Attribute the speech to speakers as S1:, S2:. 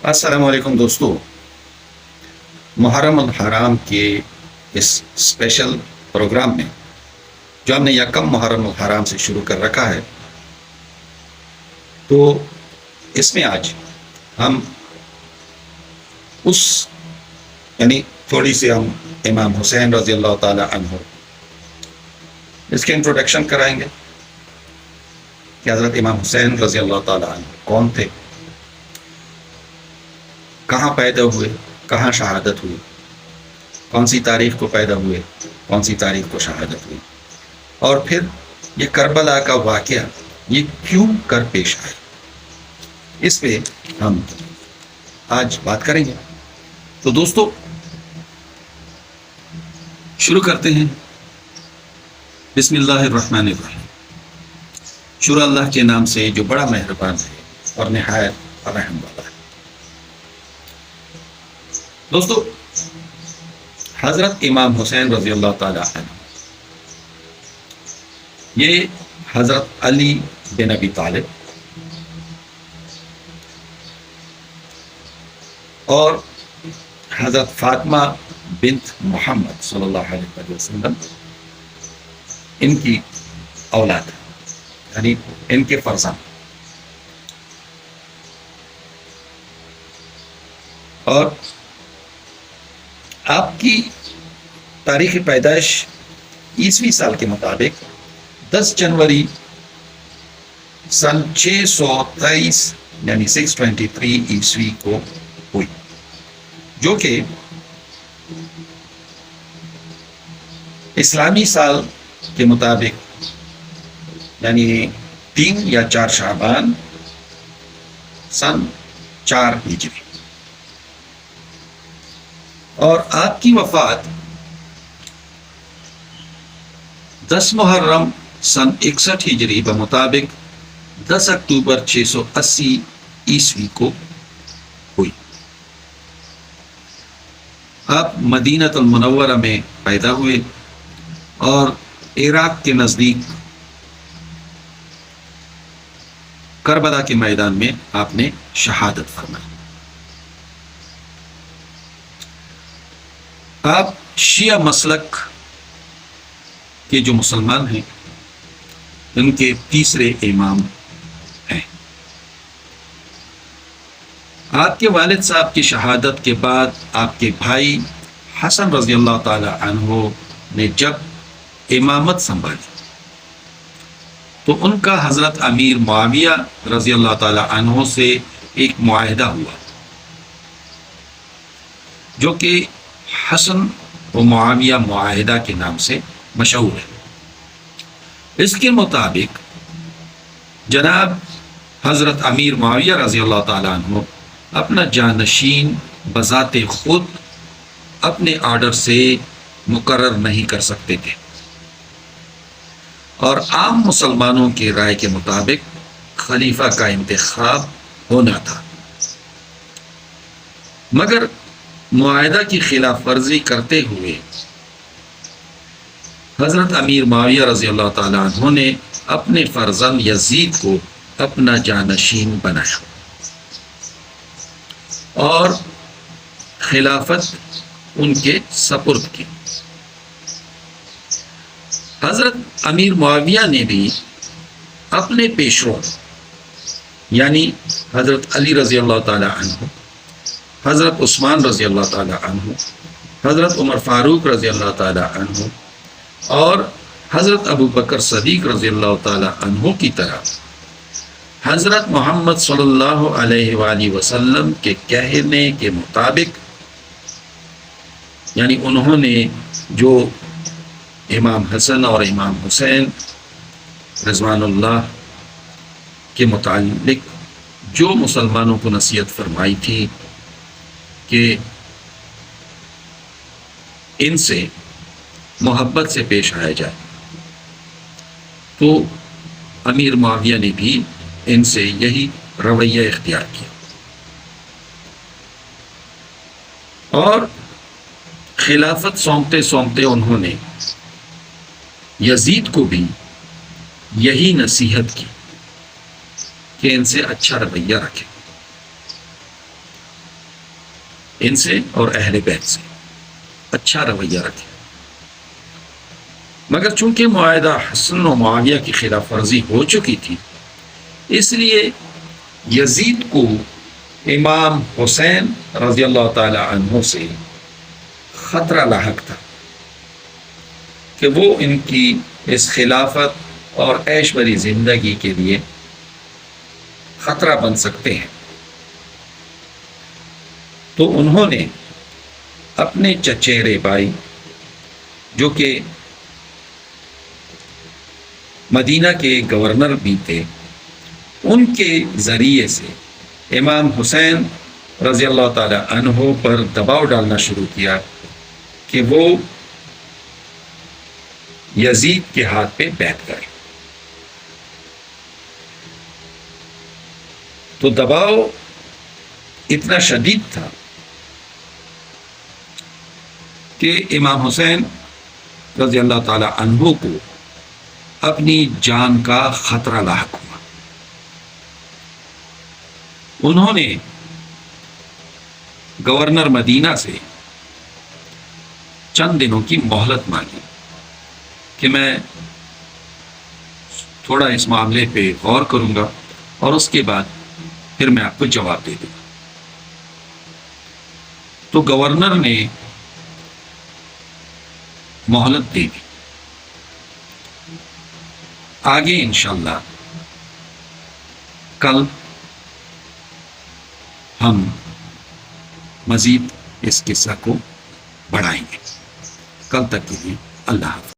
S1: السلام علیکم دوستو، محرم الحرام کے اس اسپیشل پروگرام میں جو ہم نے یکم محرم الحرام سے شروع کر رکھا ہے، تو اس میں آج ہم تھوڑی سی ہم امام حسین رضی اللہ تعالی عنہ اس کے انٹروڈکشن کرائیں گے کہ حضرت امام حسین رضی اللہ تعالی عنہ کون تھے، کہاں پیدا ہوئے، کہاں شہادت ہوئی، کون سی تاریخ کو پیدا ہوئے، کون سی تاریخ کو شہادت ہوئی، اور پھر یہ کربلا کا واقعہ یہ کیوں کر پیش آئے، اس پہ ہم آج بات کریں گے۔ تو دوستو شروع کرتے ہیں۔ بسم اللہ الرحمن الرحیم، شروع اللہ کے نام سے جو بڑا مہربان ہے اور نہایت رحم والا ہے۔ دوستو، حضرت امام حسین رضی اللہ تعالی عنہ یہ حضرت علی بن ابی طالب اور حضرت فاطمہ بنت محمد صلی اللہ علیہ وسلم ان کی اولاد، یعنی ان کے فرزند، اور آپ کی تاریخ پیدائش عیسوی سال کے مطابق 10 جنوری سن 623 یعنی 623 عیسوی کو ہوئی، جو کہ اسلامی سال کے مطابق یعنی 3 یا 4 شعبان سن 4 ہجری، اور آپ کی وفات 10 محرم سن 61 ہجری بمطابق 10 اکتوبر 680 عیسوی کو ہوئی۔ آپ مدینہ المنورہ میں پیدا ہوئے اور عراق کے نزدیک کربلا کے میدان میں آپ نے شہادت فرمائی۔ آپ شیعہ مسلک کے جو مسلمان ہیں ان کے تیسرے امام ہیں۔ آپ کے والد صاحب کی شہادت کے بعد آپ کے بھائی حسن رضی اللہ تعالی عنہ نے جب امامت سنبھالی تو ان کا حضرت امیر معاویہ رضی اللہ تعالی عنہ سے ایک معاہدہ ہوا، جو کہ حسن و معاویہ معاہدہ کے نام سے مشہور ہے۔ اس کے مطابق جناب حضرت امیر معاویہ رضی اللہ تعالی عنہ اپنا جانشین بذات خود اپنے آرڈر سے مقرر نہیں کر سکتے تھے، اور عام مسلمانوں کی رائے کے مطابق خلیفہ کا انتخاب ہونا تھا، مگر معاہدہ کی خلاف ورزی کرتے ہوئے حضرت امیر معاویہ رضی اللہ تعالی عنہ نے اپنے فرزند یزید کو اپنا جانشین بنایا اور خلافت ان کے سپرد کی۔ حضرت امیر معاویہ نے بھی اپنے پیشوا یعنی حضرت علی رضی اللہ تعالی عنہ، حضرت عثمان رضی اللہ تعالی عنہ، حضرت عمر فاروق رضی اللہ تعالی عنہ اور حضرت ابو بکر صدیق رضی اللہ تعالی عنہ کی طرح حضرت محمد صلی اللہ علیہ وآلہ وسلم کے کہنے کے مطابق، یعنی انہوں نے جو امام حسن اور امام حسین رضوان اللہ کے متعلق جو مسلمانوں کو نصیحت فرمائی تھی کہ ان سے محبت سے پیش آیا جائے، تو امیر معاویہ نے بھی ان سے یہی رویہ اختیار کیا، اور خلافت سونپتے سونپتے انہوں نے یزید کو بھی یہی نصیحت کی کہ ان سے اچھا رویہ رکھے، ان سے اور اہل بیت سے اچھا رویہ رکھے، مگر چونکہ معاہدہ حسن و معاویہ کی خلاف ورزی ہو چکی تھی، اس لیے یزید کو امام حسین رضی اللہ تعالی عنہ سے خطرہ لاحق تھا کہ وہ ان کی اس خلافت اور عیش بھری زندگی کے لیے خطرہ بن سکتے ہیں۔ تو انہوں نے اپنے چچیرے بھائی جو کہ مدینہ کے گورنر بھی تھے، ان کے ذریعے سے امام حسین رضی اللہ تعالی عنہ پر دباؤ ڈالنا شروع کیا کہ وہ یزید کے ہاتھ پہ بیعت کریں۔ تو دباؤ اتنا شدید تھا کہ امام حسین رضی اللہ تعالی عنہ کو اپنی جان کا خطرہ لاحق ہوا۔ انہوں نے گورنر مدینہ سے چند دنوں کی مہلت مانگی کہ میں تھوڑا اس معاملے پہ غور کروں گا اور اس کے بعد پھر میں آپ کو جواب دے دوں گا۔ تو گورنر نے مہلت دے دی۔ آگے انشاءاللہ کل ہم مزید اس قصہ کو بڑھائیں گے۔ کل تک کے لیے اللہ حافظ۔